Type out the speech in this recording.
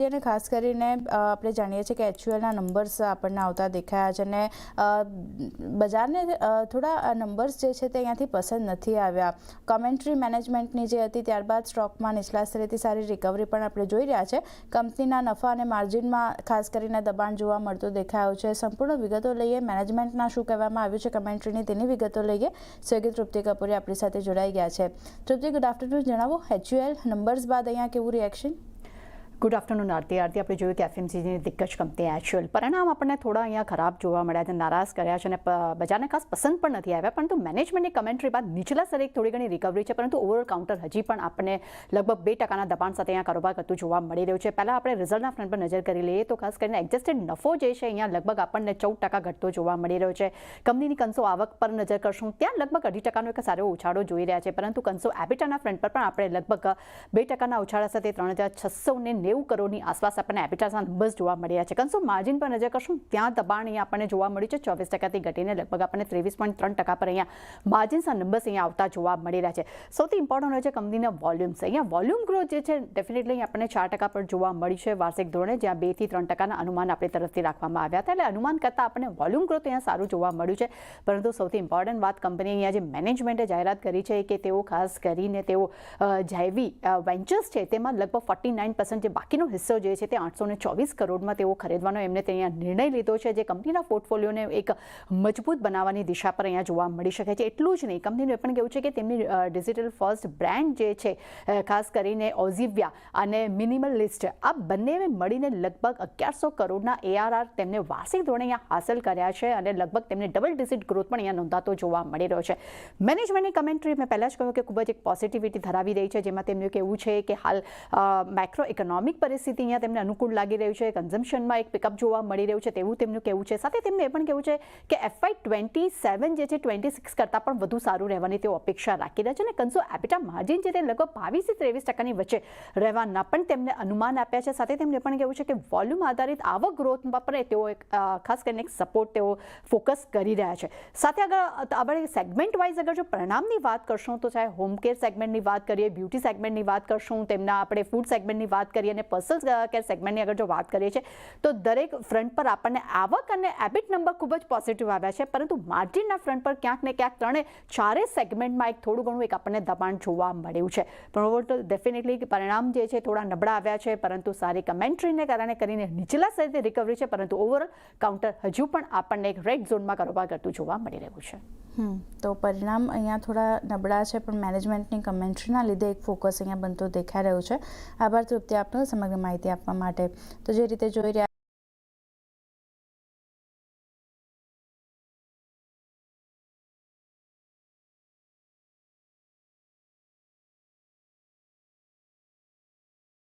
અને ખાસ કરીને આપણે જાણીએ છીએ કે એચયુએલના નંબર્સ આપણને આવતા દેખાયા છે અને બજારને થોડા નંબર્સ જે છે તે અહીંયાથી પસંદ નથી આવ્યા. કોમેન્ટ્રી મેનેજમેન્ટની જે હતી ત્યારબાદ સ્ટોકમાં નીચલા સ્તરેથી સારી રિકવરી પણ આપણે જોઈ રહ્યા છે. કંપનીના નફા અને માર્જિનમાં ખાસ કરીને દબાણ જોવા મળતું દેખાયું છે. સંપૂર્ણ વિગતો લઈએ, મેનેજમેન્ટના શું કહેવામાં આવ્યું છે કમેન્ટ્રીની તેની વિગતો લઈએ. સહયોગી તૃપ્તિ કપૂર આપણી સાથે જોડાઈ ગયા છે. તૃપ્તિ, ગુડ આફ્ટરનૂન. જણાવો, એચયુએલ નંબર્સ બાદ અહીંયા કેવું રિએક્શન? ગુડ આફ્ટરનૂન આરતી. આપણે જોયું કે એફએમસીજીની દિગ્ગજ કંપની એચયુએલ પરિણામ આપણને થોડા અહીંયા ખરાબ જોવા મળ્યા છે, નારાજ કર્યા છે અને બજારને ખાસ પસંદ પણ નથી આવ્યા. પરંતુ મેનેજમેન્ટની કમેન્ટ્રી બાદ નીચલા સ્તરે થોડી ઘણી રિકવરી છે, પરંતુ ઓવરઓલ કાઉન્ટર હજી પણ આપણને લગભગ 2% દબાણ સાથે અહીંયા કારોબાર કરતું જોવા મળી રહ્યું છે. પહેલાં આપણે રિઝલ્ટના ફ્રન્ટ પર નજર કરી લઈએ તો ખાસ કરીને એડજસ્ટેડ નફો જે છે અહીંયા લગભગ આપણને 14% ઘટતો જોવા મળી રહ્યો છે. કંપનીની કન્સો આવક પર નજર કરશું ત્યાં લગભગ 2.5% એક સારો ઉછાળો જોઈ રહ્યા છે, પરંતુ કન્સો એબિટાના ફ્રન્ટ પર પણ આપણે લગભગ 2% ઉછાળા સાથે 3,690 કરોડની આસપાસ આપણને એબિટાના નંબર્સ જોવા મળ્યા છે. કન્સો માર્જિન પર નજર કરશું ત્યાં દબાણ અહીંયા આપણને જોવા મળ્યું છે. 24%થી ઘટીને લગભગ આપણને 23.3% પર અહીંયા માર્જિન્સના નંબર્સ અહીંયા આવતા જોવા મળી રહ્યા છે. સૌથી ઇમ્પોર્ટન્ટ હોય છે કંપનીના વોલ્યુમ્સ. અહીંયા વોલ્યુમ ગ્રોથ જે છે ડેફિનેટલી આપણને 4% પર જોવા મળી છે વાર્ષિક ધોરણે, જ્યાં 2 થી 3% અનુમાન આપણી તરફથી રાખવામાં આવ્યા હતા. એટલે અનુમાન કરતાં આપણને વોલ્યુમ ગ્રોથ અહીંયા સારું જોવા મળ્યું છે. પરંતુ સૌથી ઇમ્પોર્ટન્ટ વાત, કંપની અહીંયા જે મેનેજમેન્ટે જાહેરાત કરી છે કે તેઓ ખાસ કરીને તેઓ જાયવી વેન્ચર્સ છે તેમાં લગભગ 49% જે બાકીનો હિસ્સો જે છે તે 824 કરોડમાં તેઓ ખરીદવાનો એમને ત્યાં નિર્ણય લીધો છે, જે કંપનીના પોર્ટફોલિયોને એક મજબૂત બનાવવાની દિશા પર અહીંયા જોવા મળી શકે છે. એટલું જ નહીં, કંપનીનું એ પણ કહેવું છે કે તેમની ડિજિટલ ફર્સ્ટ બ્રાન્ડ જે છે ખાસ કરીને ઓઝિવિયા અને મિનિમલિસ્ટ, આ બંને મળીને લગભગ 1100 કરોડના ARR તેમને વાર્ષિક ધોરણે અહીંયા હાંસલ કર્યા છે અને લગભગ તેમને ડબલ ડિજિટ ગ્રોથ પણ અહીંયા નોંધાતો જોવા મળી રહ્યો છે. મેનેજમેન્ટની કમેન્ટ્રી મેં પહેલાં જ કહ્યું કે ખૂબ જ એક પોઝિટિવિટી ધરાવી રહી છે, જેમાં તેમનું કહેવું છે કે હાલ મેક્રો ઇકોનોમિક પરિસ્થિતિ અહીંયા તેમને અનુકૂળ લાગી રહ્યું છે, કન્ઝમ્પશનમાં એક પિકઅપ જોવા મળી રહ્યું છે તેવું તેમનું કહેવું છે. સાથે તેમને એ પણ કહેવું છે કે FY27 જે છે 26 કરતાં પણ વધુ સારું રહેવાની તેઓ અપેક્ષા રાખી રહ્યા છે અને કન્સો એબિટા માર્જિન છે તે લગભગ 22 થી 23%ની વચ્ચે રહેવાના પણ તેમને અનુમાન આપ્યા છે. સાથે તેમને પણ કહેવું છે કે વોલ્યુમ આધારિત આવક ગ્રોથ પર તેઓ ખાસ કરીને એક સપોર્ટ તેઓ ફોકસ કરી રહ્યા છે. સાથે આપણે સેગમેન્ટ વાઇઝ અગર જો પરિણામની વાત કરશું તો ચાહે હોમ કેર સેગમેન્ટની વાત કરીએ, બ્યુટી સેગમેન્ટની વાત કરશું, તેમના આપણે ફૂડ સેગમેન્ટની વાત કરીએ અને પર્સનલ કેર સેગમેન્ટની અગર જો વાત કરીએ છીએ તો દરેક ફ્રન્ટ પર આપણને આવક અને એબિટ નંબર ખૂબ જ પોઝિટિવ આવ્યા છે, પરંતુ માર્જિનના ફ્રન્ટ પર ક્યાંક ને ક્યાંક ચારે સેગમેન્ટમાં એક થોડું ઘણું એક આપણને દબાણ જોવા મળ્યું છે. પણ ઓવરઓલ ડેફિનેટલી પરિણામ જે છે થોડા નબળા આવ્યા છે, પરંતુ સારી કમેન્ટ્રીને કારણે કરીને નીચલા સ્તરે રિકવરી છે, પરંતુ ઓવરઓલ કાઉન્ટર હજુ પણ આપણને એક રેડ ઝોનમાં કારોબાર કરતું જોવા મળી રહ્યું છે. તો પરિણામ અહીંયા થોડા નબળા છે, પણ મેનેજમેન્ટની કમેન્ટ્રીના લીધે એક ફોકસ અહીંયા બનતો દેખાઈ રહ્યું છે. આભાર તૃપ્તિ, આપનો સમગ્ર માહિતી આપવા માટે. તો જે રીતે જોઈ રહ્યા